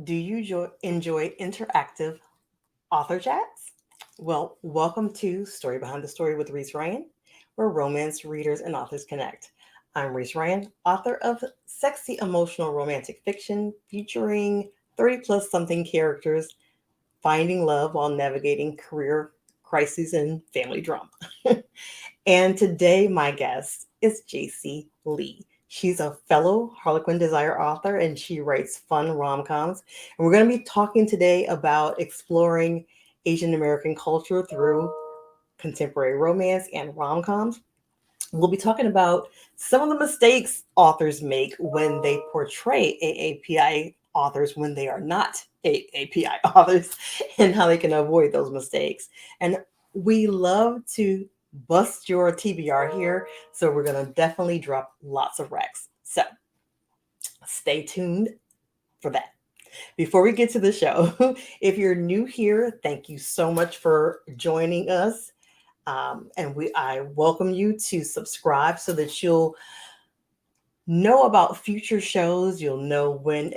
Do you enjoy interactive author chats? Well, welcome to Story Behind the Story with Reese Ryan, where romance readers and authors connect. I'm Reese Ryan, author of sexy emotional romantic fiction featuring 30 plus something characters finding love while navigating career crises and family drama. And today, my guest is Jayci Lee. She's a fellow Harlequin Desire author and she writes fun rom-coms. And we're going to be talking today about exploring Asian American culture through contemporary romance and rom-coms. We'll be talking about some of the mistakes authors make when they portray AAPI authors when they are not AAPI authors and how they can avoid those mistakes. And we love to bust your TBR here. So we're going to definitely drop lots of recs. So stay tuned for that. Before we get to the show, if you're new here, thank you so much for joining us. I welcome you to subscribe so that you'll know about future shows. You'll know when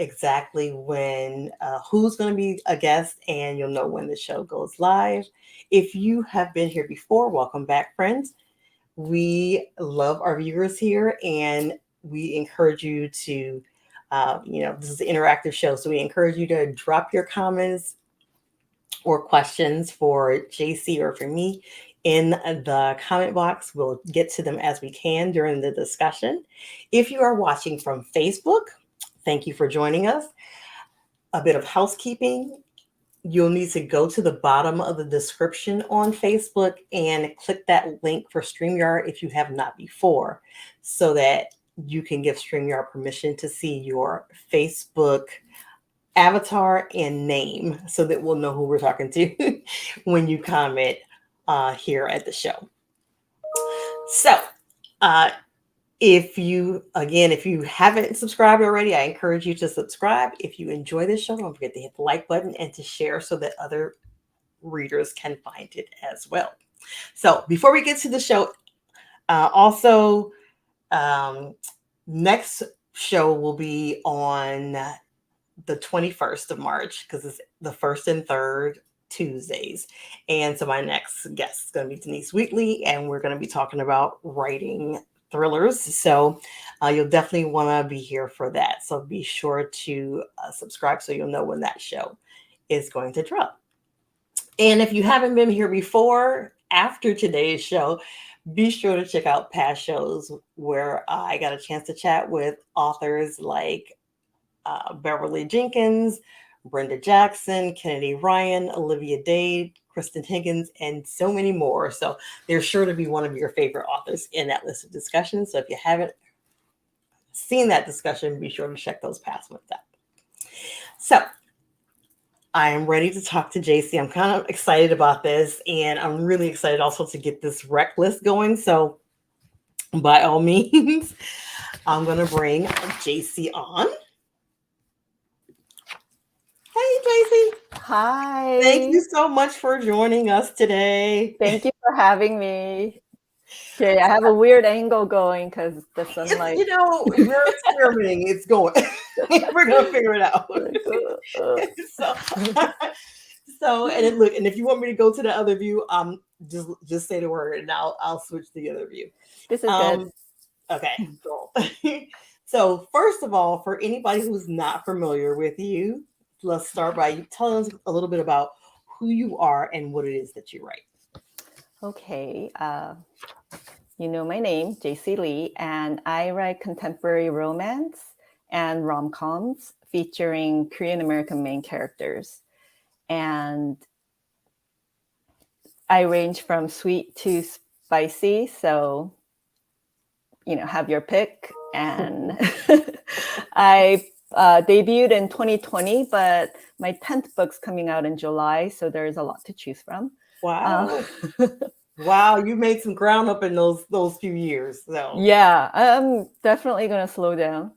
who's going to be a guest, and you'll know when the show goes live. If you have been here before, welcome back, friends. We love our viewers here, and we encourage you to, this is an interactive show, so we encourage you to drop your comments or questions for JC or for me in the comment box. We'll get to them as we can during the discussion. If you are watching from Facebook, thank you for joining us. A bit of housekeeping. You'll need to go to the bottom of the description on Facebook and click that link for StreamYard if you have not before, so that you can give StreamYard permission to see your Facebook avatar and name so that we'll know who we're talking to when you comment here at the show. So if you haven't subscribed already, I encourage you to subscribe. If you enjoy this show, don't forget to hit the like button and to share so that other readers can find it as well. So before we get to the show, next show will be on the 21st of March because it's the first and third Tuesdays. And so my next guest is going to be Denise Wheatley, and we're going to be talking about writing thrillers. So you'll definitely want to be here for that. So be sure to subscribe so you'll know when that show is going to drop. And if you haven't been here before, after today's show, be sure to check out past shows where I got a chance to chat with authors like Beverly Jenkins, Brenda Jackson, Kennedy Ryan, Olivia Dade, Kristen Higgins, and so many more. So they're sure to be one of your favorite authors in that list of discussions. So if you haven't seen that discussion, be sure to check those past ones out. So I am ready to talk to JC. I'm kind of excited about this, and I'm really excited also to get this rec list going. So by all means, I'm going to bring JC on. Hey, Jayci. Hi. Thank you so much for joining us today. Thank you for having me. Okay, I have a weird angle going because the sunlight. We're experimenting. It's going. We're going to figure it out. And if you want me to go to the other view, just say the word and I'll switch to the other view. This is good. Okay, cool. So first of all, for anybody who's not familiar with you, let's start by you telling us a little bit about who you are and what it is that you write. Okay. You know my name, Jayci Lee, and I write contemporary romance and rom-coms featuring Korean American main characters. And I range from sweet to spicy, so have your pick. And I debuted in 2020, but my 10th book's coming out in July, so there's a lot to choose from. Wow. Wow, you made some ground up in those few years. So yeah, I'm definitely going to slow down,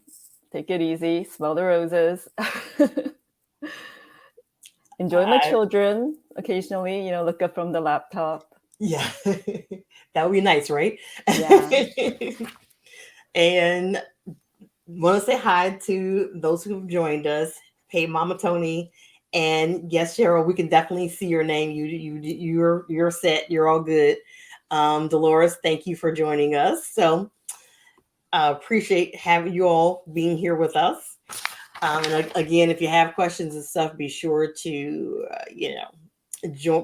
take it easy, smell the roses, enjoy my children occasionally, look up from the laptop. Yeah, that would be nice, right? Yeah. And want to say hi to those who have joined us. Hey, Mama Tony. And yes, Cheryl, we can definitely see your name. You're set. You're all good. Dolores, thank you for joining us. So appreciate having you all being here with us. And again, if you have questions and stuff, be sure to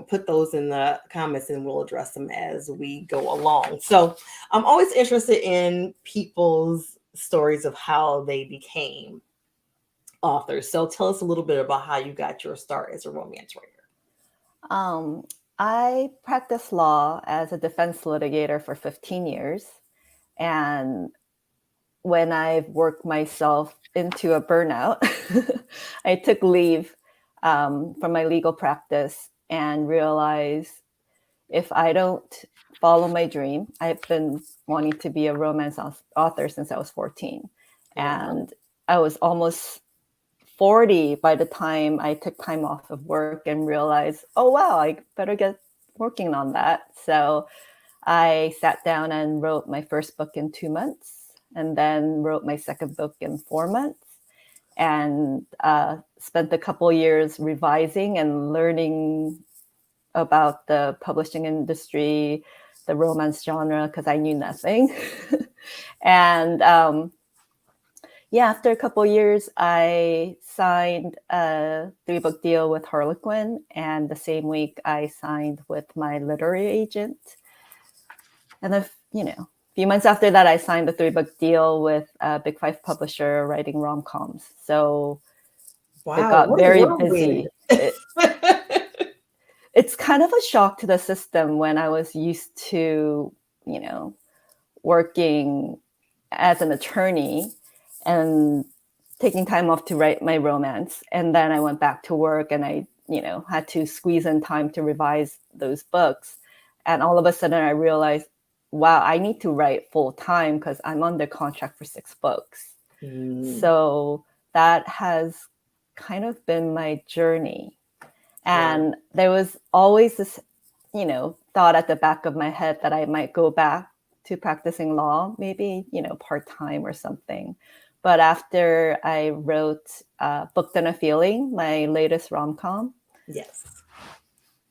put those in the comments, and we'll address them as we go along. So I'm always interested in people's stories of how they became authors. So tell us a little bit about how you got your start as a romance writer. Um, I practiced law as a defense litigator for 15 years. And when I've worked myself into a burnout, I took leave from my legal practice and realized if I don't follow my dream, I've been wanting to be a romance author since I was 14. Wow. And I was almost 40 by the time I took time off of work and realized, oh, wow, I better get working on that. So I sat down and wrote my first book in 2 months, and then wrote my second book in 4 months, and spent a couple years revising and learning about the publishing industry, the romance genre, because I knew nothing. And after a couple years, I signed a 3-book deal with Harlequin, and the same week I signed with my literary agent. And a few months after that, I signed a 3-book deal with a Big Five publisher writing rom-coms. So it got very busy. It's kind of a shock to the system when I was used to, working as an attorney and taking time off to write my romance. And then I went back to work, and I, had to squeeze in time to revise those books. And all of a sudden I realized, wow, I need to write full time because I'm under contract for 6 books. So that has kind of been my journey. And there was always this, thought at the back of my head that I might go back to practicing law, maybe, part-time or something. But after I wrote Booked on a Feeling, my latest rom-com, yes,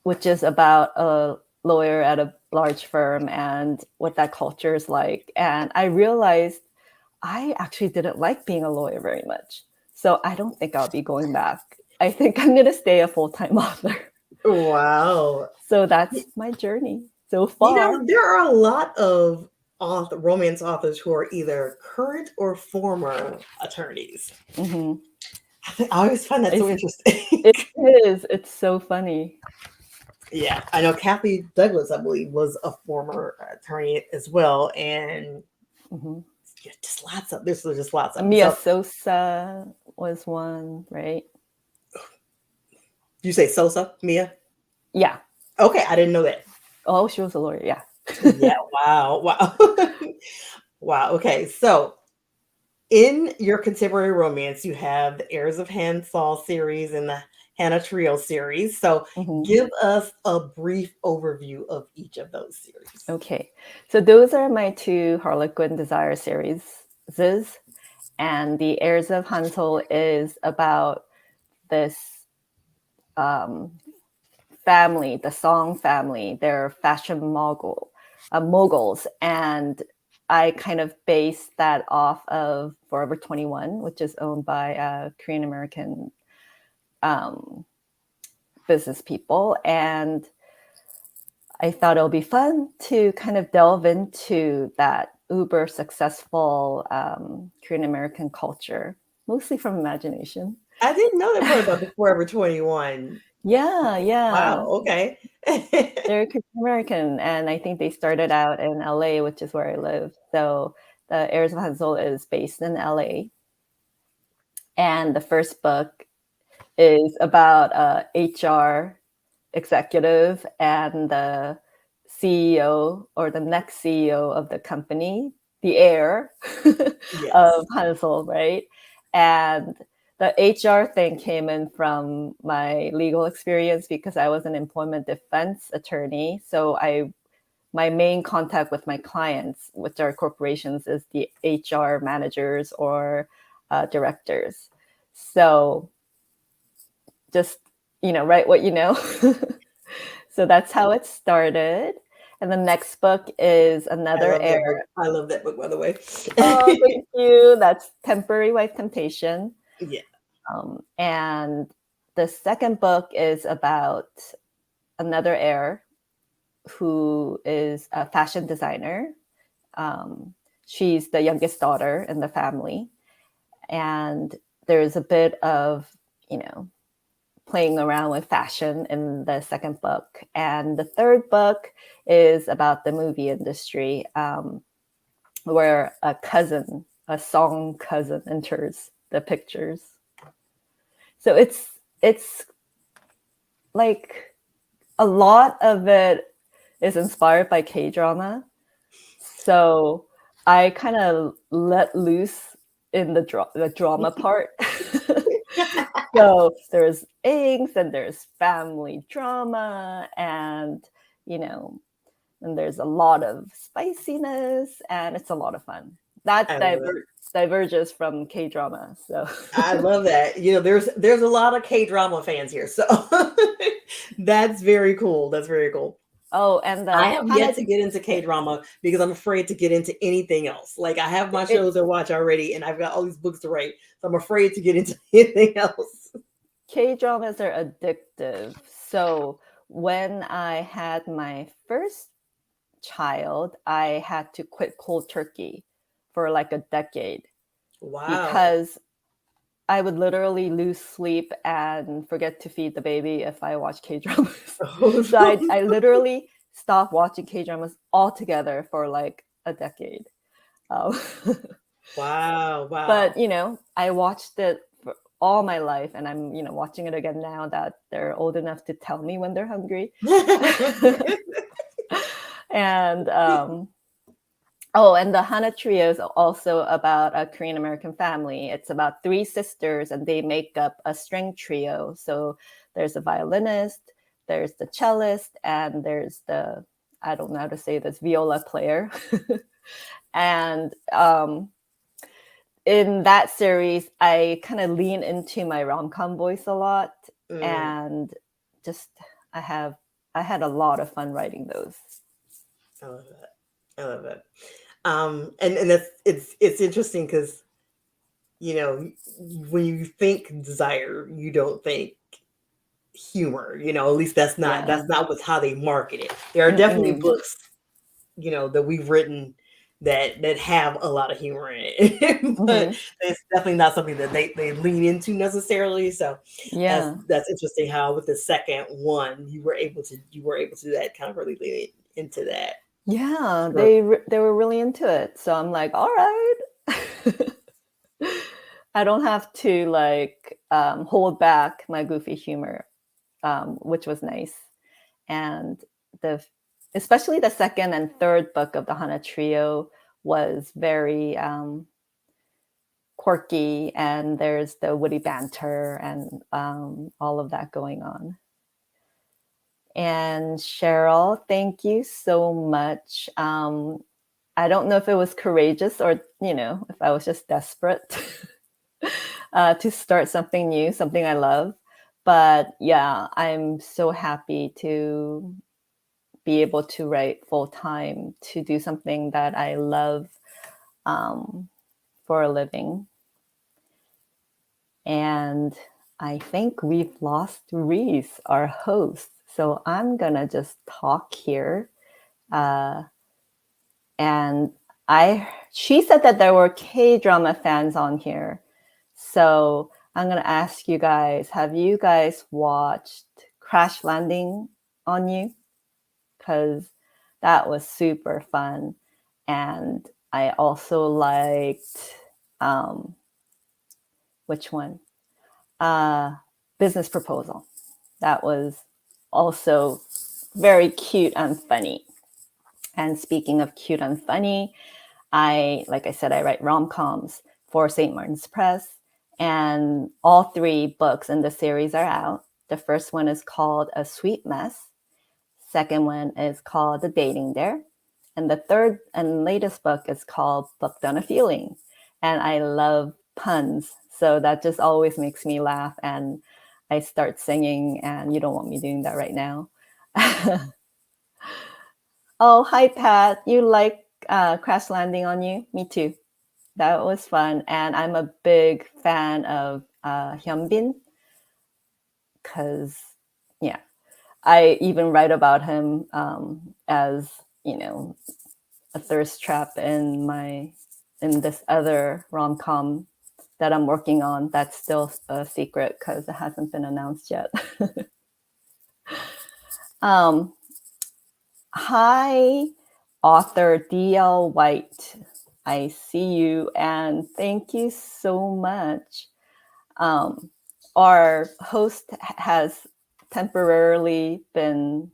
which is about a lawyer at a large firm and what that culture is like. And I realized I actually didn't like being a lawyer very much. So I don't think I'll be going back. I think I'm going to stay a full-time author. Wow. So that's my journey so far. There are a lot of romance authors who are either current or former attorneys. Mm-hmm. I always find that so interesting. It is. It's so funny. Yeah, I know Kathy Douglas, I believe, was a former attorney as well, and just lots of there's just lots of Mia Sosa was one, right? You say Sosa, Mia? Yeah. Okay, I didn't know that. Oh, she was a lawyer. Yeah. Yeah. Wow. Wow. Okay, so in your contemporary romance, you have the Heirs of Hansel series and the Hannah Trio series. So give us a brief overview of each of those series. Okay. So those are my 2 Harlequin Desire series. And the Heirs of Hansel is about this family, the Song family. They're fashion moguls. And I kind of based that off of Forever 21, which is owned by Korean American business people. And I thought it'll be fun to kind of delve into that uber successful Korean American culture, mostly from imagination. I didn't know that part about the Forever 21. Yeah. Wow, okay. They're Korean American, and I think they started out in LA, which is where I live. So the Heirs of Hansel is based in LA. And the first book is about a HR executive and the CEO or the next CEO of the company, the heir of Hansel, right? And the HR thing came in from my legal experience because I was an employment defense attorney. So my main contact with my clients, which are corporations, is the HR managers or directors. So just, write what you know. So that's how it started. And the next book is I Another love that Air. book. I love that book, by the way. Oh, thank you. That's Temporary Wife Temptation. Yeah. And the second book is about another heir who is a fashion designer. She's the youngest daughter in the family. And there's a bit of, playing around with fashion in the second book. And the third book is about the movie industry, where a song cousin enters the pictures. So it's like a lot of it is inspired by K-drama. So I kind of let loose in the drama part. So there's angst and there's family drama and, and there's a lot of spiciness and it's a lot of fun. That I love it. diverges from K-drama. So I love that. There's a lot of K-drama fans here. So that's very cool. That's very cool. oh, and I the have Hana, yet to get into K-drama because I'm afraid to get into anything else. Like I have my it, shows to watch already and I've got all these books to write. So I'm afraid to get into anything else. K-dramas are addictive. So when I had my first child, I had to quit cold turkey for like a decade Wow. because I would literally lose sleep and forget to feed the baby if I watch K-dramas. So I literally stopped watching K-dramas altogether for like a decade. Um, Wow. but Wow. I watched it for all my life, and I'm watching it again now that they're old enough to tell me when they're hungry. And and the Hana Trio is also about a Korean American family. It's about three sisters, and they make up a string trio. So there's a violinist, there's the cellist, and there's the, I don't know how to say this, viola player. And in that series, I kind of lean into my rom-com voice a lot, and just I had a lot of fun writing those. I love that. I love that. And that's it's interesting because when you think desire, you don't think humor. At least that's not Yeah. what's how they market it. There are definitely Mm-mm. books, that we've written that have a lot of humor in it, but Mm-hmm. it's definitely not something that they lean into necessarily. So Yeah. that's interesting how with the second one you were able to do that, kind of really lean into that. Yeah, So, they were really into it. So I'm like, all right. I don't have to like hold back my goofy humor, which was nice. And the especially the second and third book of the Hana Trio was very quirky, and there's the witty banter and all of that going on. And Cheryl, thank you so much. I don't know if it was courageous or, if I was just desperate to start something new, something I love. But yeah, I'm so happy to be able to write full time, to do something that I love for a living. And I think we've lost Reese, our host. So I'm going to just talk here. And she said that there were K-drama fans on here. So I'm going to ask you guys, have you guys watched Crash Landing on You? Because that was super fun. And I also liked, which one? Business Proposal. That was also very cute and funny. And speaking of cute and funny, like I said, I write rom-coms for St. Martin's Press, and all three books in the series are out. The first one is called A Sweet Mess. Second one is called The Dating Dare. And the third and latest book is called Booked on a Feeling. And I love puns, so that just always makes me laugh. And I start singing, and you don't want me doing that right now. Oh, hi, Pat. You like Crash Landing on You? Me too. That was fun. And I'm a big fan of Hyunbin because, yeah, I even write about him as, a thirst trap in this other rom-com that I'm working on. That's still a secret because it hasn't been announced yet. Hi, author D.L. White. I see you, and thank you so much. Our host has temporarily been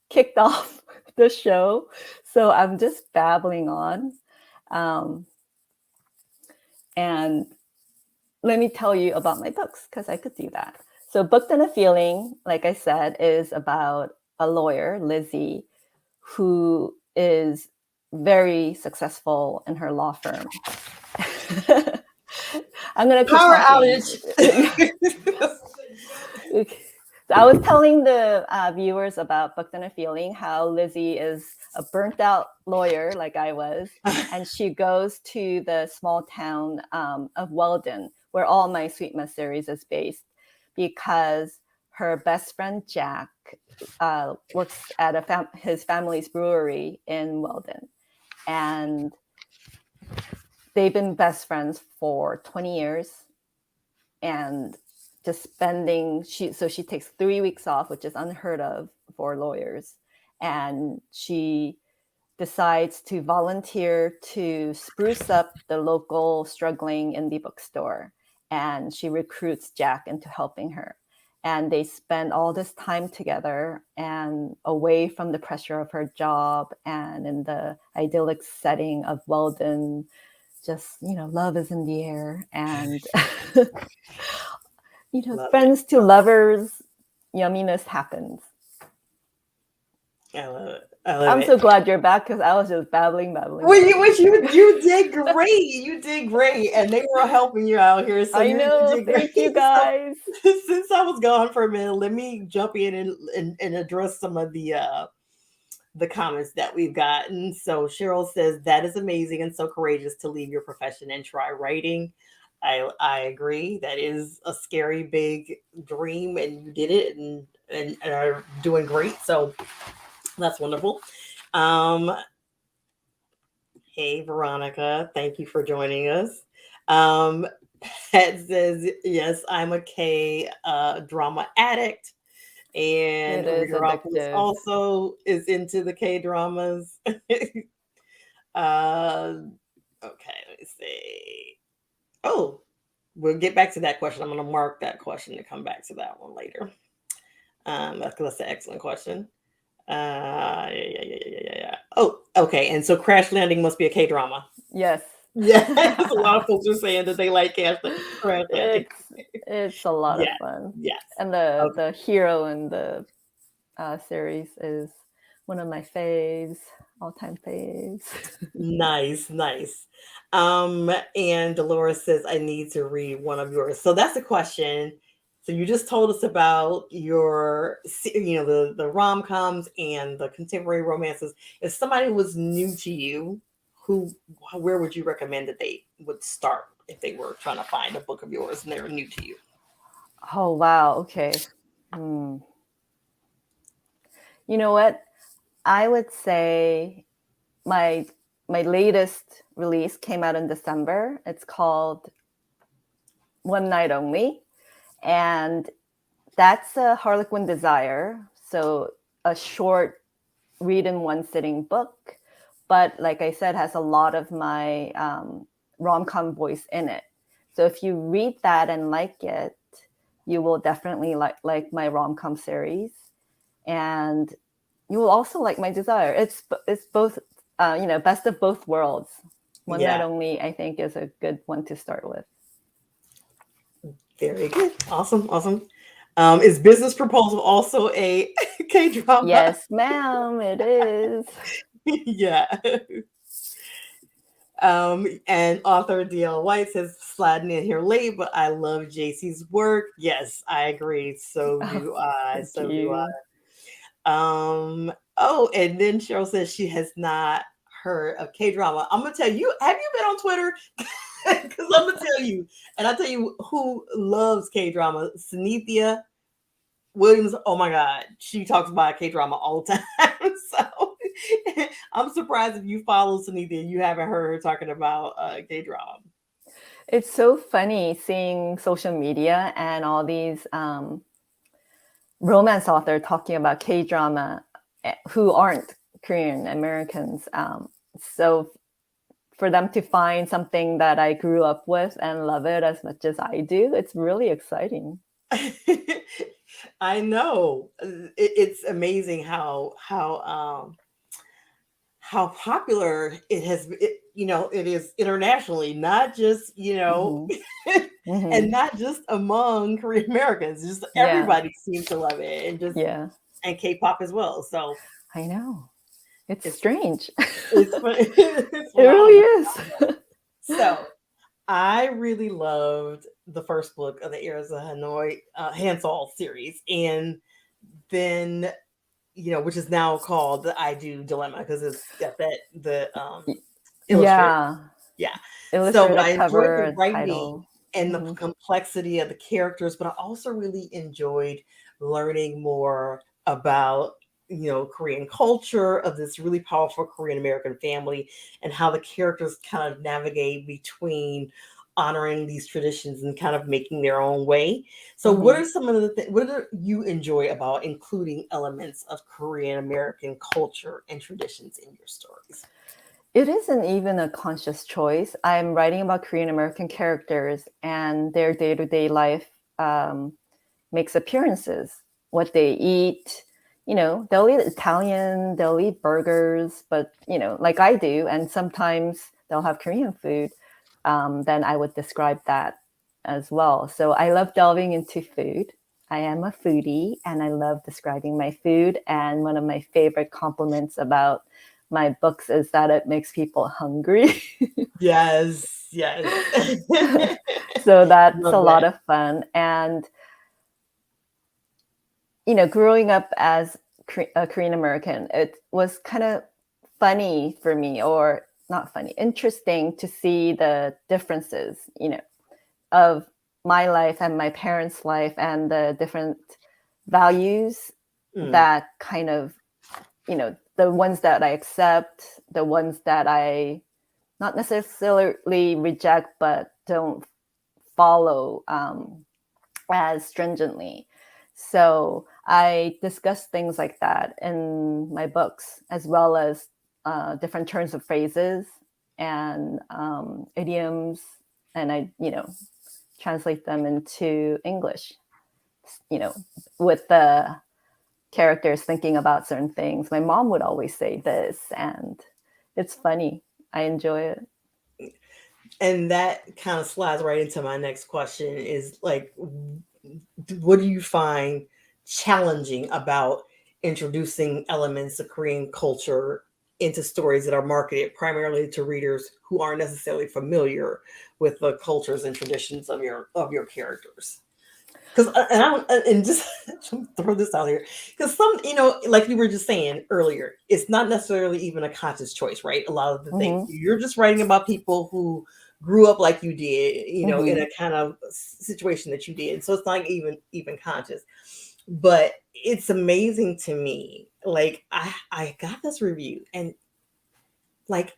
kicked off the show, so I'm just babbling on. And let me tell you about my books, because I could do that. So Booked in a Feeling, like I said, is about a lawyer, Lizzie, who is very successful in her law firm. I'm going to keep Power talking. outage. So I was telling the viewers about Booked in a Feeling, how Lizzie is a burnt out lawyer like I was, and she goes to the small town of Weldon, where all my Sweet Mess series is based, because her best friend Jack works at his family's brewery in Weldon, and they've been best friends for 20 years, and just spending she takes 3 weeks off, which is unheard of for lawyers, and she decides to volunteer to spruce up the local struggling indie bookstore, and she recruits Jack into helping her, and they spend all this time together and away from the pressure of her job and in the idyllic setting of Weldon. Just, love is in the air, and Love friends it. to lovers, yumminess happens. I love it. I love I'm it. so glad you're back, because I was just babbling. Well, you did great. You did great, and they were helping you out here. So I know. you did Thank great. you, guys. So, since I was gone for a minute, let me jump in and address some of the comments that we've gotten. So Cheryl says that is amazing and so courageous to leave your profession and try writing. I agree. That is a scary big dream, and you did it, and are doing great. So that's wonderful. Um, Hey, Veronica, thank you for joining us. Pat says, yes, I'm a K drama addict, and It is Readeropolis addictive. also is into the K dramas. Okay, let me see. Oh, we'll get back to that question. I'm going to mark that question to come back to that one later. That's an excellent question. Yeah. Oh, okay. And so Crash Landing must be a K drama. Yes. Yeah, a lot of folks are saying that they like Crash Landing. It's a lot of Yeah, fun. yes. And Okay. the hero in the series is one of my faves, all-time faves. Nice. And Dolores says, I need to read one of yours. So that's a question. So you just told us about your, the rom-coms and the contemporary romances. If somebody was new to you, where would you recommend that they would start if they were trying to find a book of yours and they were new to you? Oh, wow. Okay. You know what? I would say my latest release came out in December. It's called One Night Only, and that's a Harlequin Desire. So a short read in one sitting book, but like I said, has a lot of my rom-com voice in it. So if you read that and like it, you will definitely like my rom-com series, and you will also like my Desire. It's both, best of both worlds. One Night Yeah. Only, I think, is a good one to start with. Very good. Awesome. Is Business Proposal also a K drama? Yes, ma'am, it is. Yeah. And author DL White says, sliding in here late, but I love JC's work. Yes, I agree. So Oh, do I. thank So do you. oh, and then Cheryl says she has not heard of K drama. I'm gonna tell you, have you been on Twitter? Because I'm gonna tell you, and I'll tell you who loves K drama. Sanithia Williams. Oh my God, she talks about K drama all the time. So I'm surprised if you follow Sanithia, you haven't heard her talking about K drama. It's so funny seeing social media and all these romance authors talking about K drama who aren't Korean Americans. So for them to find something that I grew up with and love it as much as I do, it's really exciting. I know. It's amazing how popular it has. It is internationally, not just Hmm. and Hmm. not just among Korean Americans. Just Yeah, everybody seems to love it, yeah, and K-pop as well. So I know. It's it's strange. it's It really phenomenal. is. So I really loved the first book of the Heirs of Hanoi Hansol series, and then which is now called the I Do Dilemma because it's got the illustrated. Yeah, Yeah. So, but illustrated I enjoyed cover the and writing title. and the Hmm. complexity of the characters, but I also really enjoyed learning more about Korean culture of this really powerful Korean American family and how the characters kind of navigate between honoring these traditions and kind of making their own way. So what Hmm. are some of the what do you enjoy about including elements of Korean American culture and traditions in your stories? It isn't even a conscious choice. I'm writing about Korean American characters and their day to day life um, makes appearances. What they eat, they'll eat Italian, they'll eat burgers, but, like I do, and sometimes they'll have Korean food. Then I would describe that as well. So I love delving into food. I am a foodie and I love describing my food. And one of my favorite compliments about my books is that it makes people hungry. Yes, yes. So that's a Love lot that. of fun. And, growing up as a Korean American, it was kind of funny for me, or not funny, interesting to see the differences, of my life and my parents' life and the different values Mm, that kind of, the ones that I accept, the ones that I not necessarily reject, but don't follow as stringently. So I discuss things like that in my books, as well as different turns of phrases and idioms, and I, translate them into English. You know, with the characters thinking about certain things. My mom would always say this, and it's funny. I enjoy it. and that kind of slides right into my next question is like, what do you find challenging about introducing elements of Korean culture into stories that are marketed primarily to readers who aren't necessarily familiar with the cultures and traditions of your characters? Because and just throw this out here, because some, like you were just saying earlier, it's not necessarily even a conscious choice, right? A lot of the things Hmm. you're just writing about people who grew up like you did, in Hmm. a kind of situation that you did, so it's not even conscious. But it's amazing to me, like I got this review, and like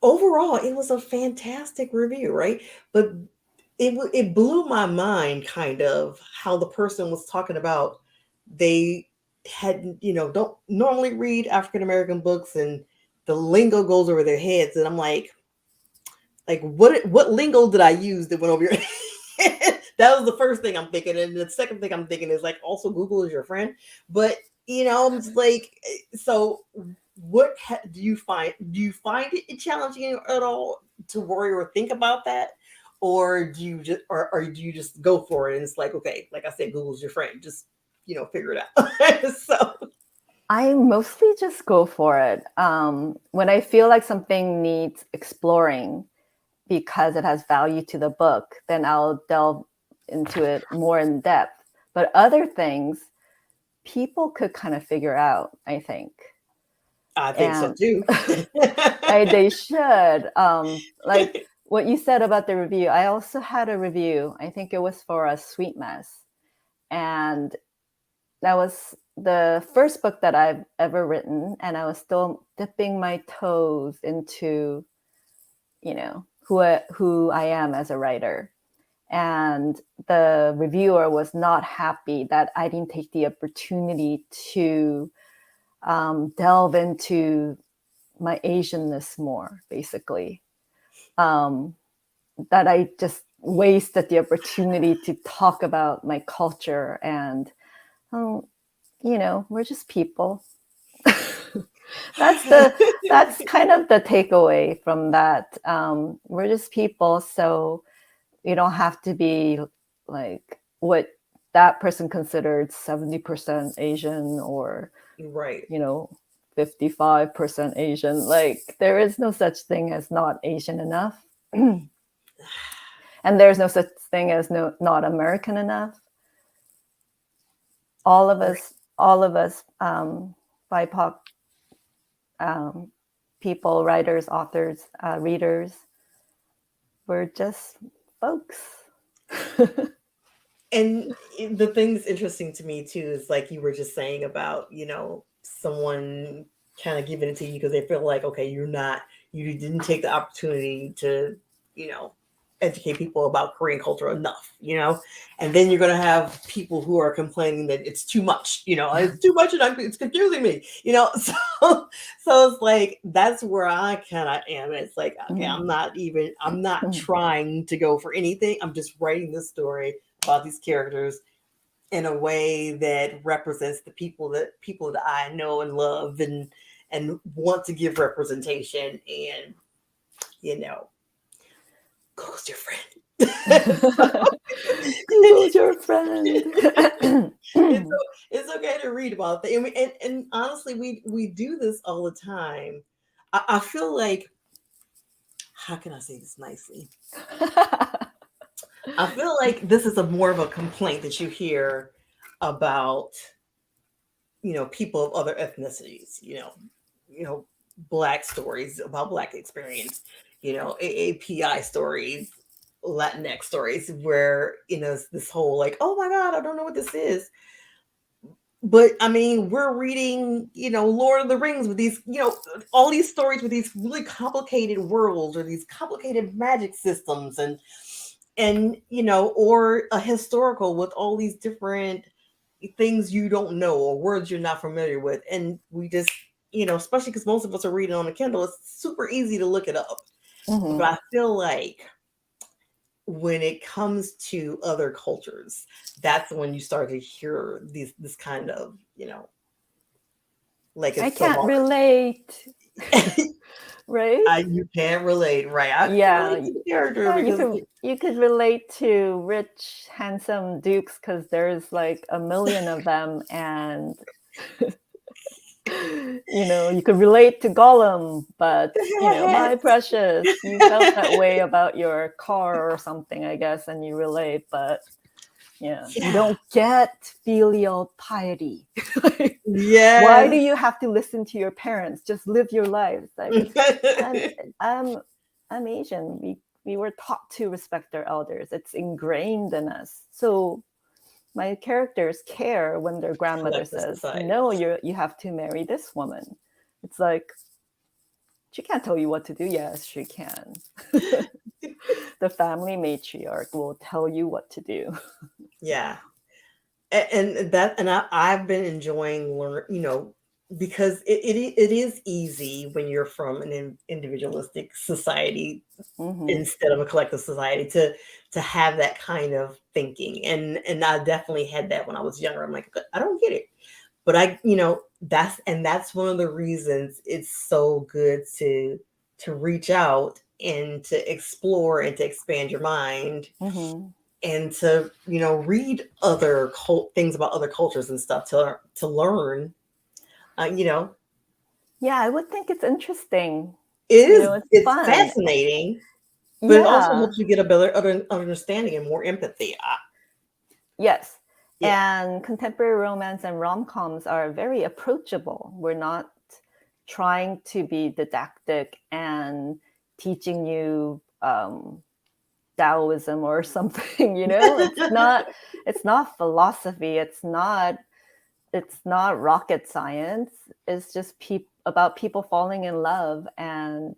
overall it was a fantastic review, right? But it blew my mind, kind of how the person was talking about they had, don't normally read African American books, and the lingo goes over their heads, and I'm like what lingo did I use that went over your head? That was the first thing I'm thinking, and the second thing I'm thinking is like, also Google is your friend. But I'm just like, so do you find it challenging at all to worry or think about that, or do you just go for it and it's like, okay, like I said, Google's your friend, just figure it out. So I mostly just go for it. When I feel like something needs exploring because it has value to the book, then I'll delve into it more in depth. But other things, people could kind of figure out, I think. I think so And too. they should. Like what you said about the review, I also had a review. I think it was for a Sweet Mess. And that was the first book that I've ever written. And I was still dipping my toes into, who I am as a writer. And the reviewer was not happy that I didn't take the opportunity to delve into my Asianness more, basically. That I just wasted the opportunity to talk about my culture and, we're just people. That's kind of the takeaway from that. We're just people, so you don't have to be like what that person considered 70% Asian or Right. 55% Asian. Like there is no such thing as not Asian enough. And there's no such thing as not American enough. All of Right. us BIPOC people, writers, authors, readers, we're just folks. And the thing that's interesting to me too is like you were just saying about, someone kind of giving it to you because they feel like, okay, you didn't take the opportunity to, you know, educate people about Korean culture enough. And then you're going to have people who are complaining that it's too much, it's too much and it's confusing me. So it's like, that's where I kind of am. It's like, okay, I'm not trying to go for anything. I'm just writing this story about these characters in a way that represents the people that I know and love and want to give representation and you know Google's your friend. Google's your friend. it's, it's okay to read about that. And honestly, we do this all the time. I feel like, how can I say this nicely? I feel like this is a more of a complaint that you hear about, people of other ethnicities, Black stories about Black experience, AAPI stories, Latinx stories, where, it's this whole like, oh my God, I don't know what this is. But I mean, we're reading, Lord of the Rings with these, all these stories with these really complicated worlds or these complicated magic systems and or a historical with all these different things you don't know or words you're not familiar with. And we just, especially because most of us are reading on a Kindle, it's super easy to look it up. Mm-hmm. But I feel like when it comes to other cultures, that's when you start to hear this kind of, like I it's so can't hard. relate. Right? You can't relate, right? I can Yeah. relate to the character Yeah, because you could relate to rich, handsome dukes because there's like a million of them, and you could relate to Gollum, but my precious, you felt that way about your car or something, I guess, and you relate, but you don't get filial piety. Why do yes. you have to listen to your parents? Just live your life. Like I'm Asian. We were taught to respect our elders. It's ingrained in us. So my characters care when their grandmother Collective says, society. "No, you have to marry this woman." It's like she can't tell you what to do. Yes, she can. The family matriarch will tell you what to do. Yeah. I've been enjoying because it is easy when you're from an individualistic society Mm-hmm. instead of a collective society to have that kind of thinking. And I definitely had that when I was younger. I'm like, I don't get it. But that's one of the reasons it's so good to reach out and to explore and to expand your mind Mm-hmm. and to read other things about other cultures and stuff to learn You know, Yeah, I would think it's interesting. it You is, know, it's it's fun. fascinating, but it also Yeah. helps you get a better understanding and more empathy. Yes. Yeah, And contemporary romance and rom-coms are very approachable. We're not trying to be didactic and teaching you Taoism or something, you know? It's not philosophy. It's not rocket science. It's just about people falling in love and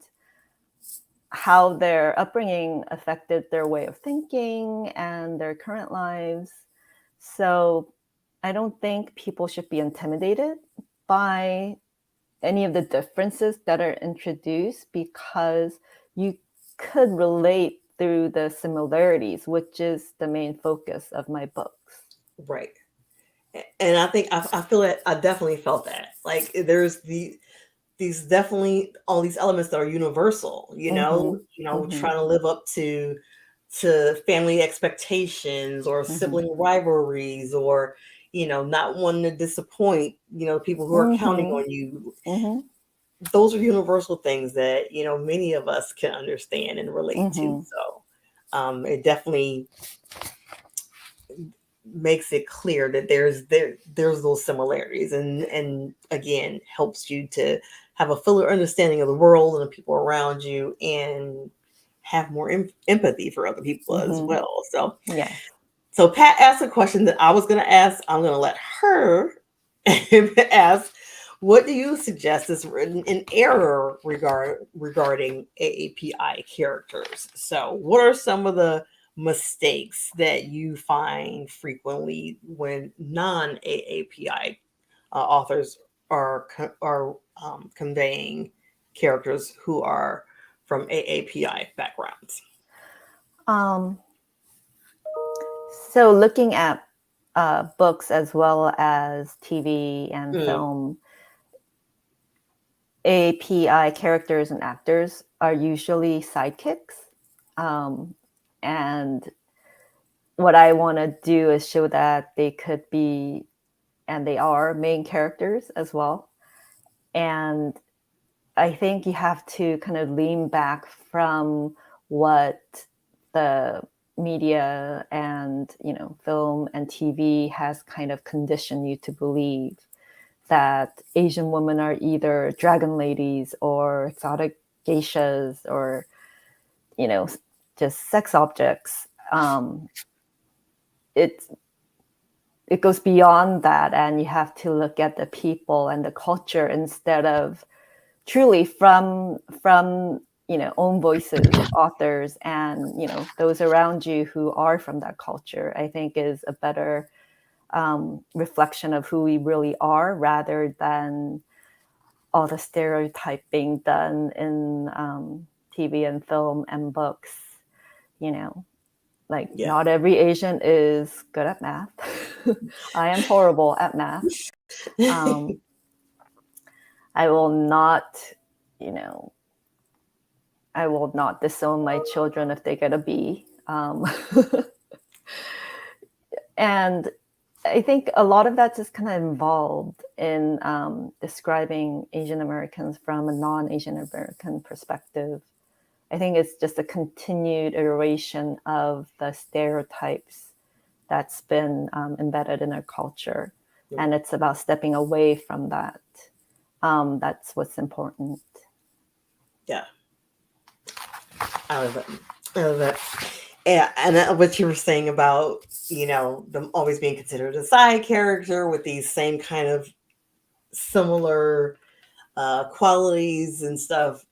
how their upbringing affected their way of thinking and their current lives. So I don't think people should be intimidated by any of the differences that are introduced because you could relate through the similarities, which is the main focus of my books. right. And I think I feel that I definitely felt that. Like there's these definitely all these elements that are universal, Mm-hmm. Mm-hmm. trying to live up to family expectations or Mm-hmm. sibling rivalries or, not wanting to disappoint, people who are counting Mm-hmm. on you. Mm-hmm. Those are universal things that, many of us can understand and relate to. Mm-hmm. So it definitely makes it clear that there's those similarities, and again helps you to have a fuller understanding of the world and the people around you and have more empathy for other people as Mm-hmm. well. Yes. So Pat asked a question that I was going to ask. I'm going to let her ask, what do you suggest is written in error regarding AAPI characters? So what are some of the mistakes that you find frequently when non-AAPI authors are conveying characters who are from AAPI backgrounds? Um, so looking at books as well as TV and Mm, film, API characters and actors are usually sidekicks. Um, and what I want to do is show that they could be, and they are, main characters as well. And I think you have to kind of lean back from what the media and, film and TV has kind of conditioned you to believe, that Asian women are either dragon ladies or exotic geishas or, just sex objects. It's it goes beyond that, and you have to look at the people and the culture instead of truly from own voices, authors, and those around you who are from that culture. I think is a better reflection of who we really are, rather than all the stereotyping done in TV and film and books. You know, like yeah. not every Asian is good at math. I am horrible at math. Um, I will not, you know, I will not disown my children if they get a B. And I think a lot of that's just kind of involved in describing Asian Americans from a non-Asian American perspective. I think it's just a continued iteration of the stereotypes that's been embedded in our culture. And it's about stepping away from that. That's what's important. Yeah. I love that. I love that. Yeah, and what you were saying about, them always being considered a side character with these same kind of similar qualities and stuff.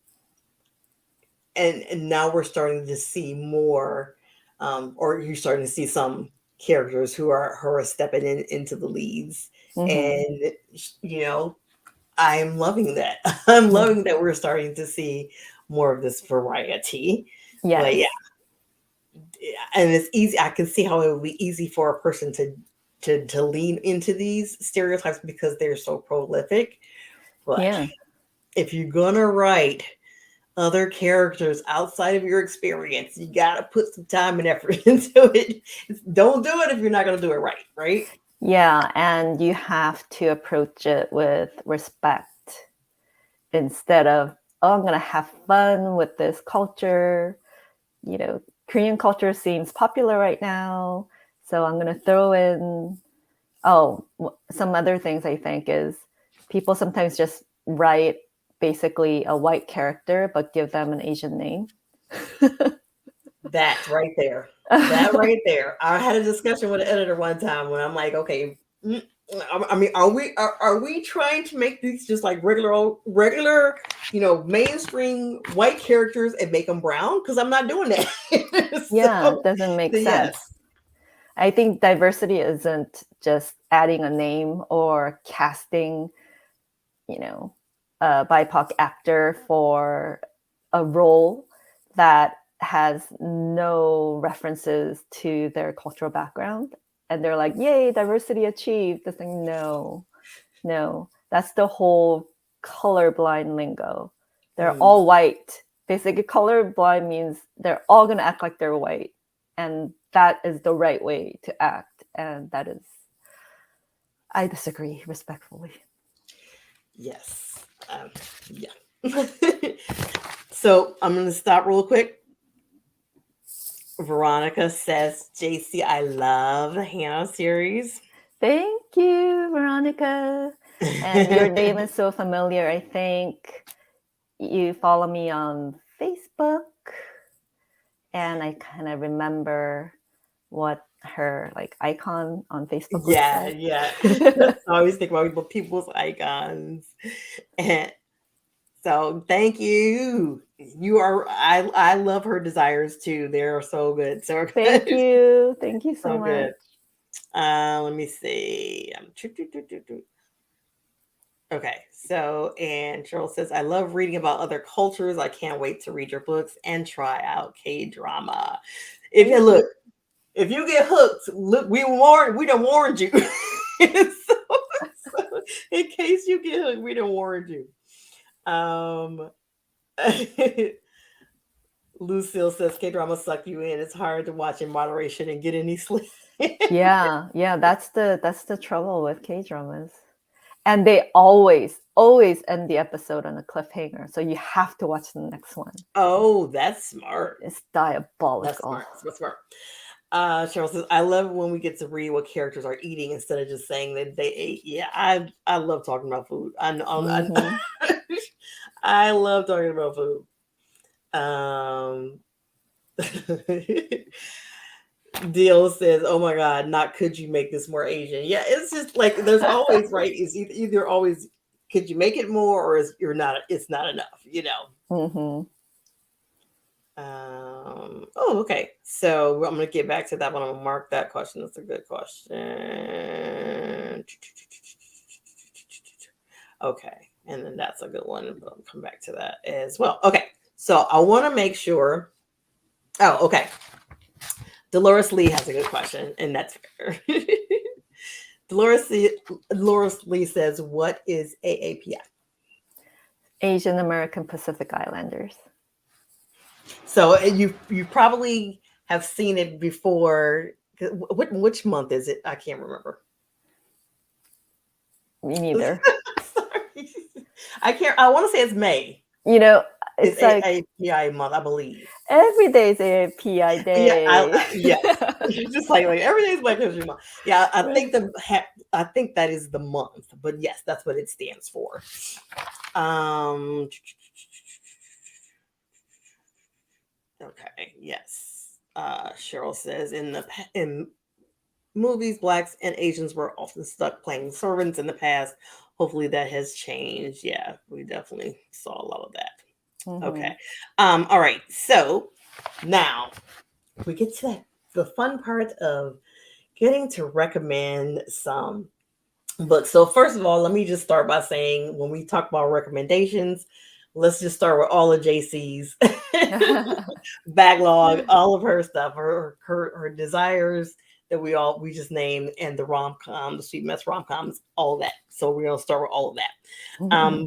And now we're starting to see more, or you're starting to see some characters who are stepping into the leads. Mm-hmm. And, you know, I'm loving that. I'm Mm-hmm. loving that we're starting to see more of this variety. But Yes. and it's easy. I can see how it would be easy for a person to lean into these stereotypes because they're so prolific. But Yeah. if you're gonna write other characters outside of your experience, you gotta put some time and effort into it. Don't do it if you're not gonna do it right, right? Yeah, and you have to approach it with respect instead of, oh, I'm going to have fun with this culture. You know, Korean culture seems popular right now, so I'm going to throw in, some other things I think is people sometimes just write basically a white character, but give them an Asian name. That right there. That right there. I had a discussion with an editor one time when I'm like, okay, I mean, are we trying to make these just like regular, mainstream white characters and make them brown? Because I'm not doing that. Yeah, it doesn't make sense. Yes. I think diversity isn't just adding a name or casting, a BIPOC actor for a role that has no references to their cultural background. And they're like, yay, diversity achieved. It's like, no, that's the whole colorblind lingo. They're all white. Basically, colorblind means they're all going to act like they're white. And that is the right way to act. And that is, I disagree respectfully. Yes. Yeah. So I'm going to stop real quick. Veronica says, Jayci, I love the Hannah series. Thank you, Veronica. And your name is so familiar. I think you follow me on Facebook. And I kind of remember what her icon on Facebook looks like. Yeah. I always think about people's icons. And so thank you. I love her desires too. They're so good. So Thank you. Thank you so much. Good. Let me see. Okay. So, and Cheryl says, I love reading about other cultures. I can't wait to read your books and try out K-drama. If you get hooked, look, we done warned you. so, in case you get hooked, we done warned you. Lucille says K-drama suck you in. It's hard to watch in moderation and get any sleep. Yeah, that's the trouble with K-dramas. And they always end the episode on a cliffhanger. So you have to watch the next one. Oh, that's smart. It's diabolical. That's smart. Cheryl says, I love when we get to read what characters are eating instead of just saying that they ate. Yeah, I love talking about food. I love talking about food. Deal says, oh my God, not could you make this more Asian? Yeah, it's just like there's always right. It's either always could you make it more or it's not enough, Oh, okay. So I'm gonna get back to that one. I'm gonna mark that question. That's a good question. Okay, and then that's a good one. I'll come back to that as well. Okay, so I want to make sure. Oh, okay. Dolores Lee has a good question, and that's fair. Dolores Lee says, "What is AAPI?" Asian American Pacific Islanders. So you probably have seen it before. Which month is it? I can't remember. Me neither. Sorry. I can't. I want to say it's May. It's like AAPI month, I believe. Every day is AAPI day. Yeah. Just like every day is Black History Month. Yeah, I think that is the month, but yes, that's what it stands for. Okay. Yes. Cheryl says in movies, Blacks and Asians were often stuck playing servants in the past. Hopefully that has changed. Yeah, we definitely saw a lot of that. Okay. All right. So now we get to the fun part of getting to recommend some books. So first of all, let me just start by saying when we talk about recommendations, let's just start with all of Jayci's backlog, all of her stuff, her desires that we just named, and the rom-com, the sweet mess rom-coms, all that. So we're gonna start with all of that.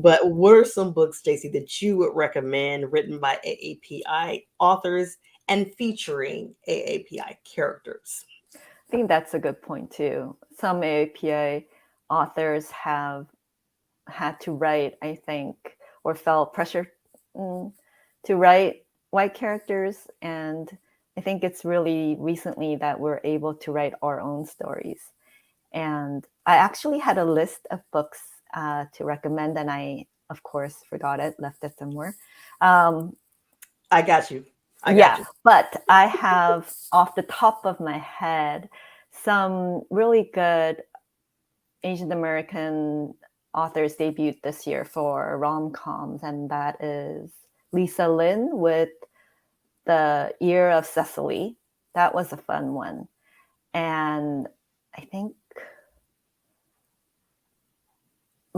But what are some books, Jayci, that you would recommend written by AAPI authors and featuring AAPI characters? I think that's a good point too. Some AAPA authors have had to write, I think, or felt pressure to write white characters. And I think it's really recently that we're able to write our own stories. And I actually had a list of books to recommend, and I, of course, forgot it, left it somewhere. I got you. But I have off the top of my head some really good Asian American authors debuted this year for rom-coms, and that is Lisa Lin with The Year of Cecily. That was a fun one. And I think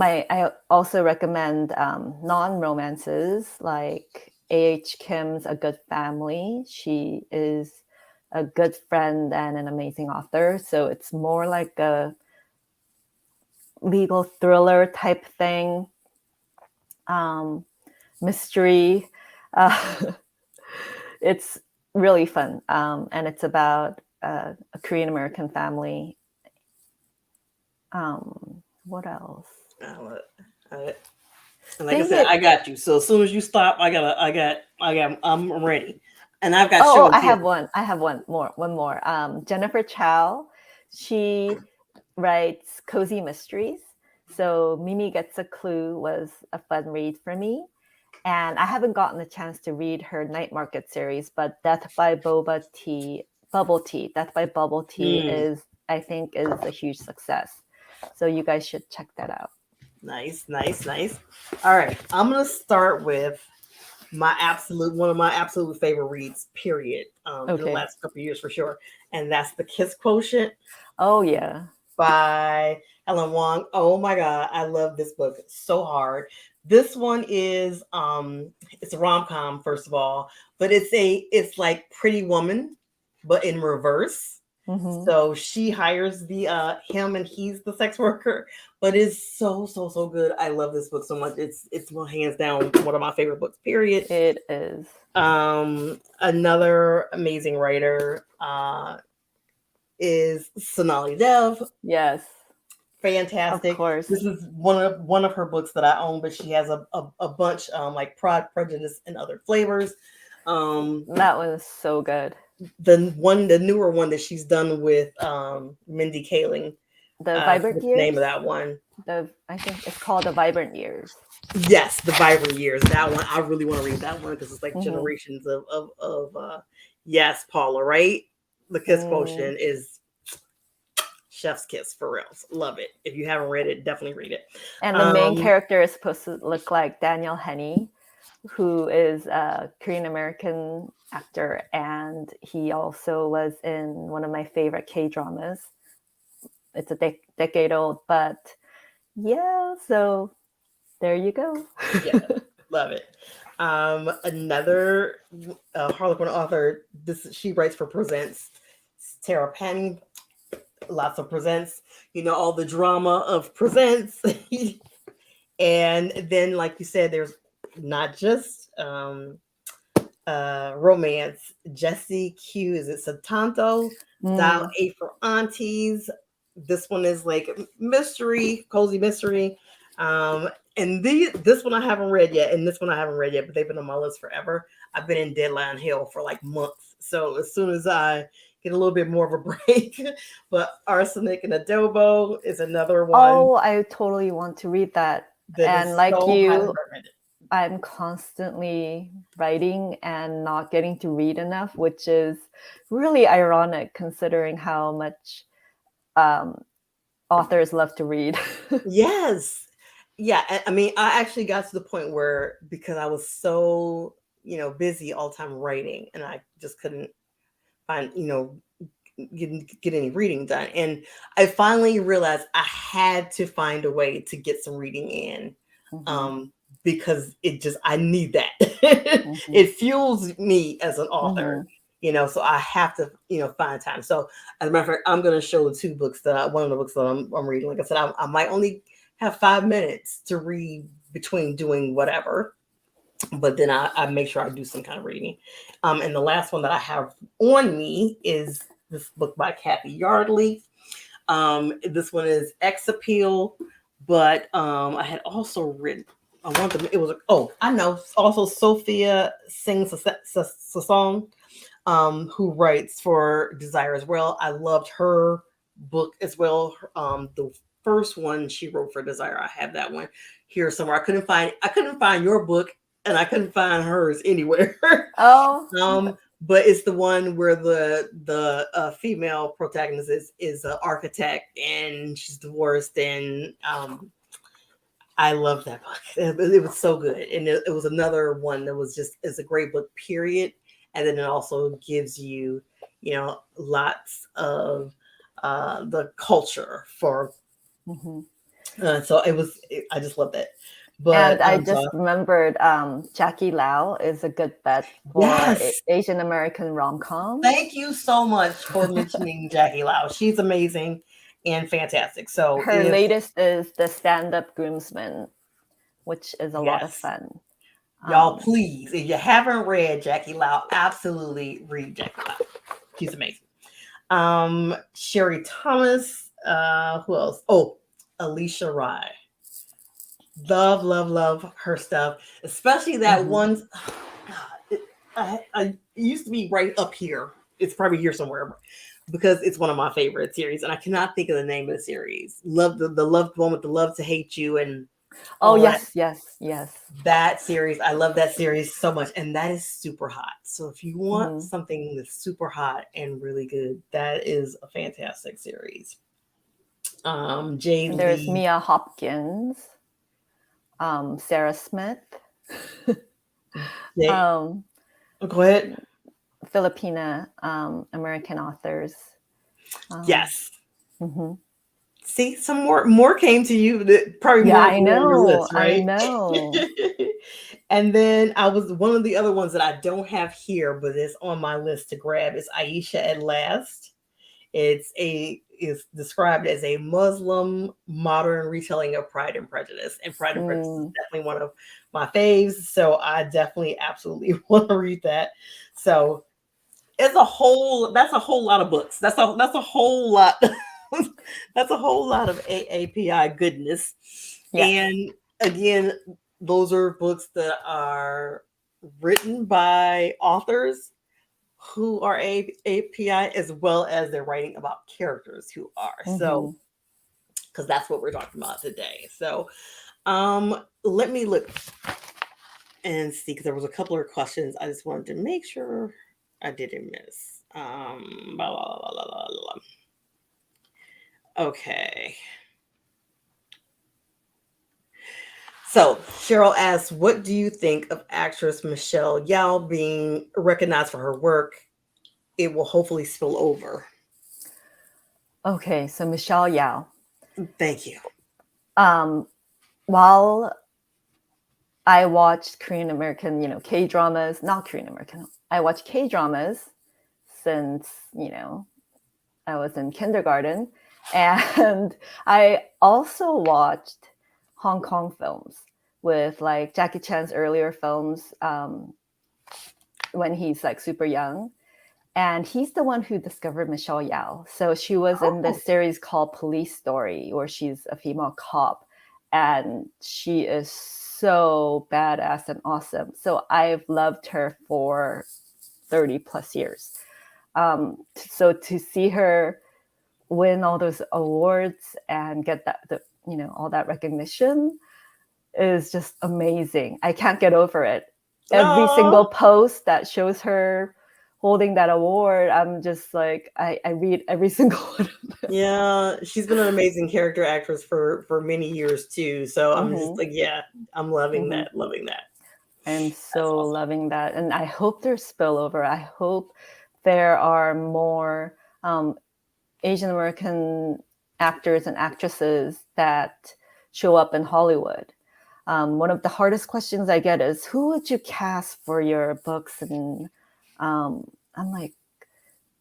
I also recommend non-romances like A.H. Kim's A Good Family. She is a good friend and an amazing author. So it's more like a legal thriller type thing, mystery. It's really fun. And it's about a Korean American family. What else? And like I said, I got you. So as soon as you stop, I'm ready. And I've got I have one more. Jennifer Chow, she writes cozy mysteries. So Mimi Gets a Clue was a fun read for me. And I haven't gotten the chance to read her Night Market series, but Death by Bubble Tea is, I think, is a huge success. So you guys should check that out. Nice. All right. I'm going to start with one of my absolute favorite reads, period. In the last couple of years for sure. And that's The Kiss Quotient. Oh, yeah. By Helen Wong. Oh my God. I love this book so hard. This one is, it's a rom-com, first of all, but it's like Pretty Woman, but in reverse. Mm-hmm. So she hires him and he's the sex worker, but it's so good. I love this book so much. It's hands down one of my favorite books, period. It is. Another amazing writer is Sonali Dev. Yes. Fantastic. Of course. This is one of her books that I own, but she has a bunch like Pride, Prejudice, and Other Flavors. That one is so good. The newer one that she's done with Mindy Kaling. The Vibrant Years. The name of that one. I think it's called The Vibrant Years. Yes, The Vibrant Years. That one I really want to read that one because it's like generations of yes, Paula, right? The Kiss Quotient is chef's kiss for real. Love it. If you haven't read it, definitely read it. And the main character is supposed to look like Daniel Henney, who is a Korean American actor, and he also was in one of my favorite K-dramas. It's a decade old, but yeah, so there you go. Yeah, love it. Another Harlequin author, she writes for Presents, Tara Penn. Lots of Presents, all the drama of Presents. And then, like you said, there's not just romance. Jesse Q, is it Satanto? Dial 8 for Aunties. This one is like mystery, cozy mystery. And this one I haven't read yet, and this one I haven't read yet, but they've been on my list forever. I've been in deadline hell for like months. So as soon as I get a little bit more of a break, but Arsenic and Adobo is another one. Oh, I totally want to read that. And like so you, I'm constantly writing and not getting to read enough, which is really ironic considering how much authors love to read. Yes. Yeah. I mean, I actually got to the point where, because I was so, busy all the time writing, and I just couldn't find, get any reading done. And I finally realized I had to find a way to get some reading in. Because I need that. It fuels me as an author, so I have to, find time. So as a matter of fact, I'm going to show the two books one of the books that I'm reading. Like I said, I might only have 5 minutes to read between doing whatever, but then I make sure I do some kind of reading. And the last one that I have on me is this book by Kathy Yardley. This one is X Appeal, but I had also written. I want them. It was I know. Also, Sophia sings a song, who writes for Desire as well. I loved her book as well. The first one she wrote for Desire, I have that one here somewhere. I couldn't find your book, and I couldn't find hers anywhere. Oh, But it's the one where the female protagonist is an architect and she's divorced, and I love that book. It was so good, and it was another one that was just it's a great book. Period. And then it also gives you, lots of the culture for. mhm. So I just love that. And But I just remembered Jayci Lee is a good bet for yes, Asian American rom-coms. thank you so much for mentioning Jayci Lee. She's amazing and fantastic. So Her if latest is The Stand-Up Groomsman, which is a lot of yes, fun. y'all, please, if you haven't read Jayci Lee, absolutely read Jayci Lee. She's amazing. Sherry Thomas. Who else? Oh, Alicia Rye. Love her stuff, especially that one. I used to be right up here. It's probably here somewhere because it's one of my favorite series, and I cannot think of the name of the series. Love the loved one with the love to hate you and Oh, all that. yes. That series, I love that series so much, and that is super hot. So if you want Mhm. something that's super hot and really good, that is a fantastic series. Jay And there's Lee. Mia Hopkins, Sarah Smith, um, Go ahead. Filipina American authors. Yes. Mhm. See, some more came to you. Probably Yeah, more I on your know. list, I right? know. And then I was one of the other ones that I don't have here, but it's on my list to grab is Aisha at Last. It's described as a Muslim modern retelling of Pride and Prejudice. And Pride and Prejudice is definitely one of my faves. So I definitely absolutely want to read that. So that's a whole lot of books. That's a whole lot. That's a whole lot of AAPI goodness. Yes. And again, those are books that are written by authors who are API, as well as they're writing about characters who are. So, because that's what we're talking about today. So, let me look and see, because there was a couple of questions I just wanted to make sure I didn't miss. Blah, blah, blah, blah, blah. Okay. So Cheryl asks, what do you think of actress Michelle Yeoh being recognized for her work? It will hopefully spill over. Okay, so Michelle Yeoh. Thank you. While I watched Korean American, K-dramas, not Korean American. I watched K-dramas since, I was in kindergarten. And I also watched Hong Kong films with like Jackie Chan's earlier films when he's like super young. And he's the one who discovered Michelle Yeoh. So she was in this series called Police Story, where she's a female cop. And she is so badass and awesome. So I've loved her for 30 plus years. So to see her win all those awards and get all that recognition is just amazing. I can't get over it. Every single post that shows her holding that award, I'm just like, I read every single one of them. Yeah, she's been an amazing character actress for many years too. So I'm just like, yeah, I'm loving that. I'm so loving that. And I hope there's spillover. I hope there are more Asian American actors and actresses that show up in Hollywood. One of the hardest questions I get is, who would you cast for your books? And I'm like,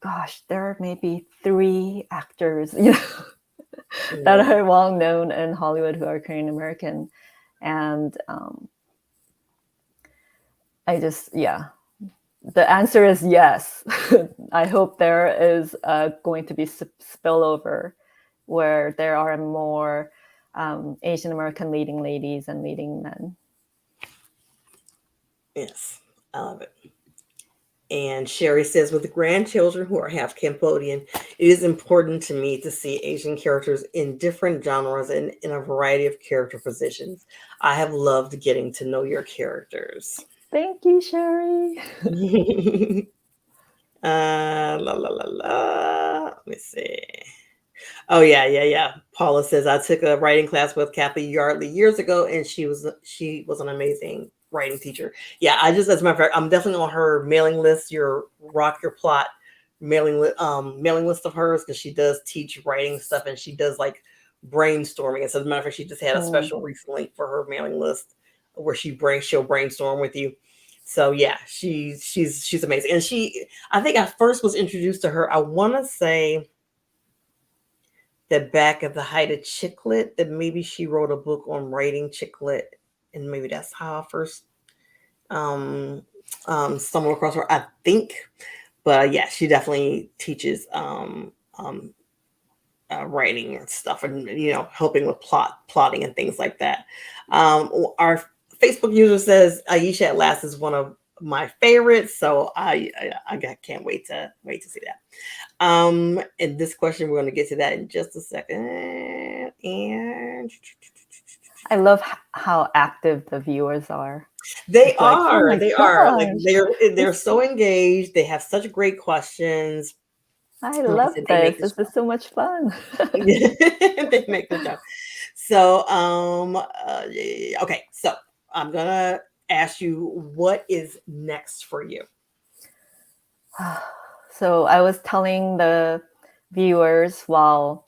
gosh, there are maybe 3 actors, that are well known in Hollywood who are Korean American. And I just, The answer is yes. I hope there is going to be spillover where there are more Asian American leading ladies and leading men. Yes, I love it. And Sherry says, with grandchildren who are half Cambodian, it is important to me to see Asian characters in different genres and in a variety of character positions. I have loved getting to know your characters. Thank you, Sherry. La la la la. Let me see. Oh yeah. Paula says I took a writing class with Kathy Yardley years ago, and she was an amazing writing teacher. Yeah, I just, as a matter of fact, I'm definitely on her mailing list. Your Rock Your Plot mailing list of hers, because she does teach writing stuff, and she does like brainstorming. And so, as a matter of fact, she just had a special recently for her mailing list where she'll brainstorm with you. So yeah, she's amazing, and I think I first was introduced to her, I want to say, that back at the height of chick lit, that maybe she wrote a book on writing chick lit, and maybe that's how I first stumbled across her, I think. But yeah, she definitely teaches writing and stuff, and helping with plotting and things like that. Our Facebook user says Aisha at Last is one of my favorites, so I can't wait to see that. And this question, we're going to get to that in just a second. And I love how active the viewers are. They It's like, oh are. my They are. Like gosh. they're so engaged. They have such great questions. I Like I love said, they make this. the This is so much fun. show. They make the show. So, okay. So I'm gonna ask you, what is next for you? So I was telling the viewers while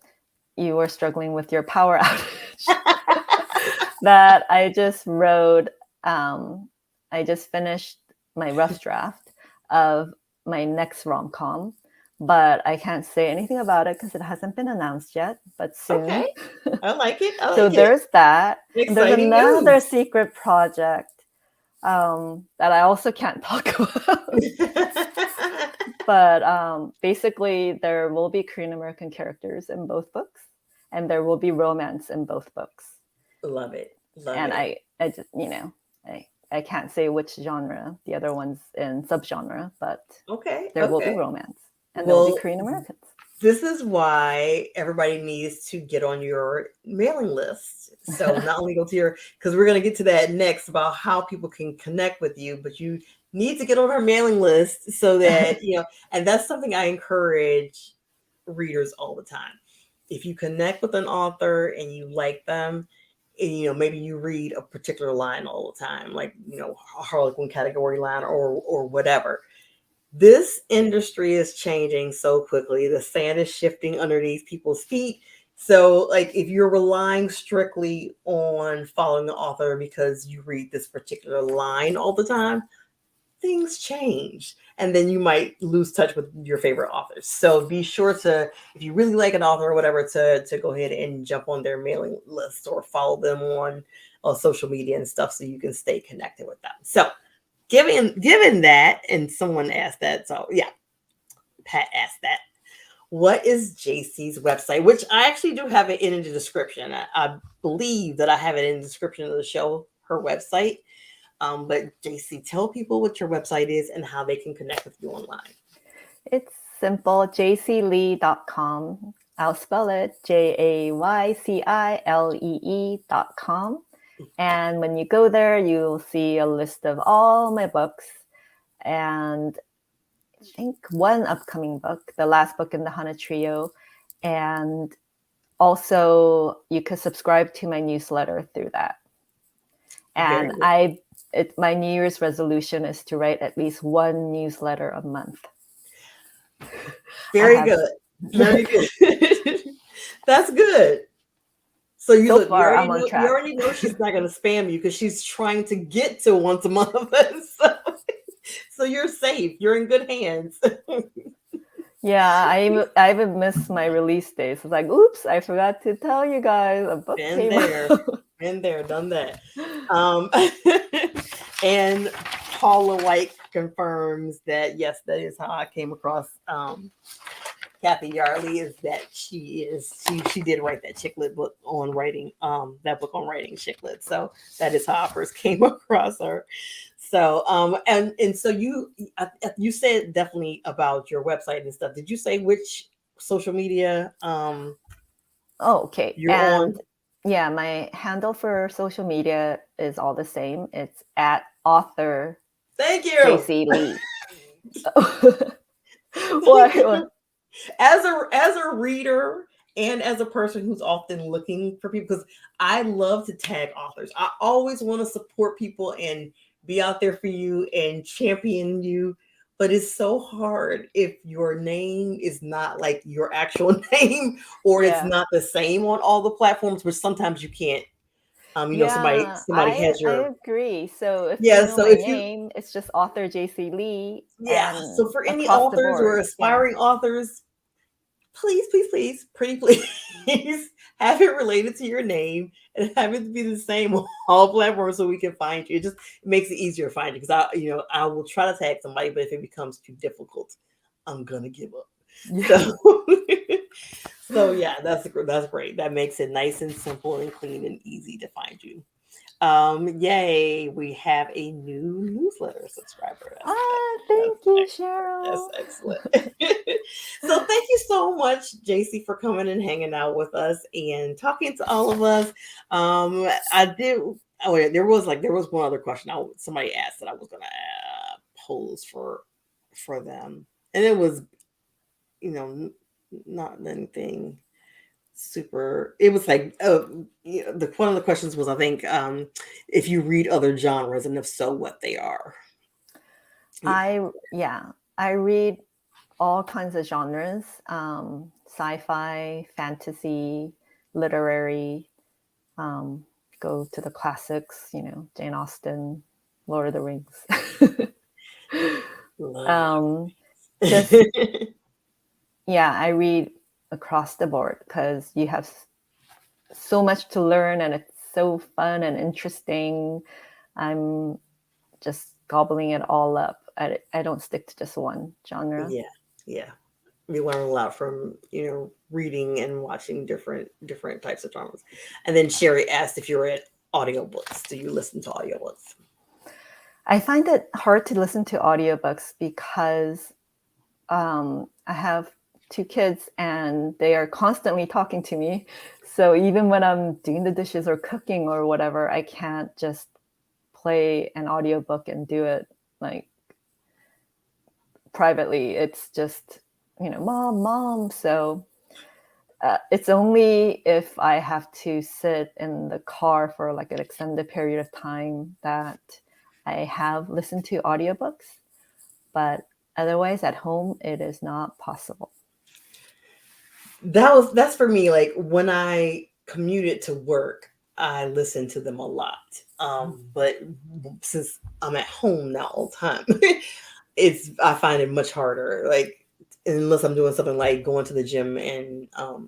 you were struggling with your power outage that I just wrote, I just finished my rough draft of my next rom-com, but I can't say anything about it because it hasn't been announced yet, but soon. Okay. I like it. So there's that. And there's Exciting another news. secret project that I also can't talk about. But basically, there will be Korean American characters in both books, and there will be romance in both books. Love it. And I just, I can't say which genre. The other one's in subgenre, but there will be romance, and there will be Korean Americans. This is why everybody needs to get on your mailing list. So not only go to your, because we're going to get to that next about how people can connect with you, but you need to get on our mailing list so that, and that's something I encourage readers all the time. If you connect with an author and you like them, and, maybe you read a particular line all the time, like, a Harlequin category line or whatever. This industry is changing so quickly. The sand is shifting underneath people's feet. So, like, if you're relying strictly on following the author because you read this particular line all the time, things change. And then you might lose touch with your favorite authors. So be sure to, if you really like an author or whatever, to go ahead and jump on their mailing list or follow them on social media and stuff so you can stay connected with them. So, Given that, and someone asked that, so yeah, Pat asked that. What is Jayci's website? Which I actually do have it in the description. I believe that I have it in the description of the show, her website. But Jayci, tell people what your website is and how they can connect with you online. It's simple, jaycilee.com. I'll spell it JAYCILEE.com. And when you go there, you'll see a list of all my books and I think one upcoming book, the last book in the Hana Trio. And also you could subscribe to my newsletter through that. And my New Year's resolution is to write at least one newsletter a month. Very good. That's good. So you already know she's not going to spam you because she's trying to get to once a month. So you're safe. You're in good hands. Yeah, I even missed my release days. It's like, oops, I forgot to tell you guys a book came out. Been there, done that. And Paula, like, confirms that yes, that is how I came across Kathy Yarley. Is that she did write that chick lit book on writing that book on writing chick lit. So that is how I first came across her. So and so you said definitely about your website and stuff. Did you say which social media Oh, okay. you're And on? yeah, my handle for social media is all the same. It's at author Thank you. Jayci Lee. Thank What? you. As a reader and as a person who's often looking for people, because I love to tag authors. I always want to support people and be out there for you and champion you. But it's so hard if your name is not like your actual name, or it's Yeah. not the same on all the platforms, which sometimes you can't. Yeah, Somebody has I your, agree. So if you yeah. know So my if you, name, it's just author Jayci Lee yeah. and So for any across the authors or board. Yeah. aspiring authors, please, please, please, pretty please have it related to your name and have it be the same on all platforms so we can find you. It makes it easier to find you, because I will try to tag somebody, but if it becomes too difficult, I'm gonna give up. Yeah. So so yeah, that's great. That makes it nice and simple and clean and easy to find you. Yay, we have a new newsletter subscriber. That's Thank you, excellent. That's Cheryl. excellent. So thank you so much, Jayci, for coming and hanging out with us and talking to all of us. I did. Oh yeah, there was one other question somebody asked that I was gonna pose for them, and it was not anything super. It was like the one of the questions was, I think, if you read other genres, and if so, what they are. Yeah. I read all kinds of genres, sci-fi, fantasy, literary, um, go to the classics, Jane Austen, Lord of the Rings. Love Just, it. yeah, I read across the board because you have so much to learn and it's so fun and interesting. I'm just gobbling it all up. I don't stick to just one genre. Yeah, yeah. We learn a lot from reading and watching different types of genres. And then Sherry asked if you read audiobooks. Do you listen to audiobooks? I find it hard to listen to audiobooks because I have two kids and they are constantly talking to me. So even when I'm doing the dishes or cooking or whatever, I can't just play an audiobook and do it like privately. It's just, mom. So it's only if I have to sit in the car for like an extended period of time that I have listened to audiobooks. But otherwise at home, it is not possible. That's for me. Like when I commuted to work, I listened to them a lot. But since I'm at home now all the time, I find it much harder. Like unless I'm doing something like going to the gym and on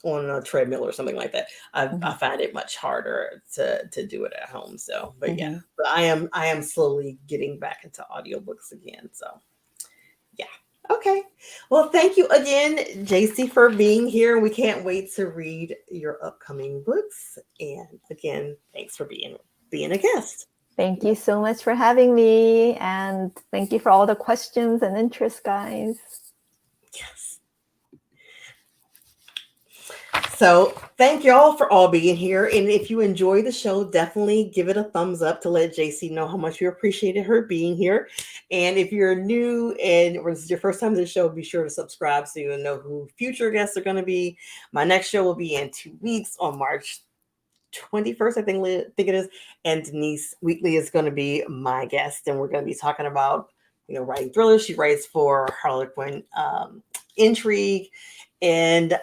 a treadmill or something like that, I Mhm. find it much harder to do it at home. So, but yeah, Mhm. but I am slowly getting back into audiobooks again. So yeah. Okay. Well, thank you again, Jayci, for being here. We can't wait to read your upcoming books. And again, thanks for being a guest. Thank you so much for having me. And thank you for all the questions and interest, guys. Yes. So thank y'all for all being here. And if you enjoy the show, definitely give it a thumbs up to let Jayci know how much you appreciated her being here. And if you're new and or this is your first time to the show, be sure to subscribe so you'll know who future guests are going to be. My next show will be in 2 weeks on March 21st, I think it is. And Denise Wheatley is going to be my guest. And we're going to be talking about, writing thrillers. She writes for Harlequin Intrigue. And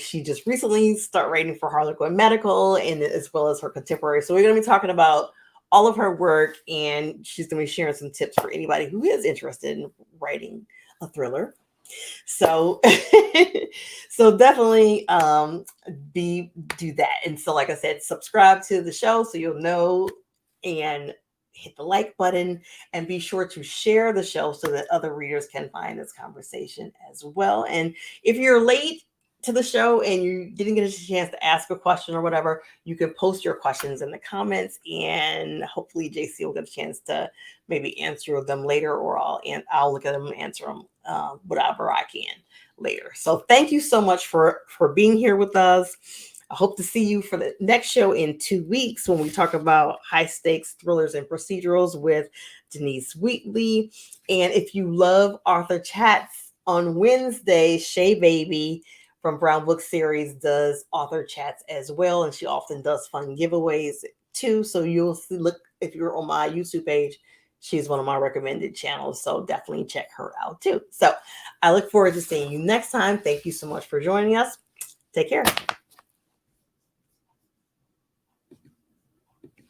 she just recently started writing for Harlequin Medical, and as well as her contemporary. So we're going to be talking about all of her work, and she's going to be sharing some tips for anybody who is interested in writing a thriller. So so definitely do that. And so like I said, subscribe to the show so you'll know, and hit the like button and be sure to share the show so that other readers can find this conversation as well. And if you're late to the show and you didn't get a chance to ask a question or whatever, you can post your questions in the comments, and hopefully Jayci will get a chance to maybe answer them later, or I'll look at them and answer them whatever I can later. So thank you so much for being here with us. I hope to see you for the next show in 2 weeks when we talk about high stakes thrillers and procedurals with Denise Wheatley. And if you love Author Chats, on Wednesday, Shay Baby from Brown Book Series does author chats as well, and she often does fun giveaways too. So you'll see, look, if you're on my YouTube page, she's one of my recommended channels, so definitely check her out too. So I look forward to seeing you next time. Thank you so much for joining us. Take care.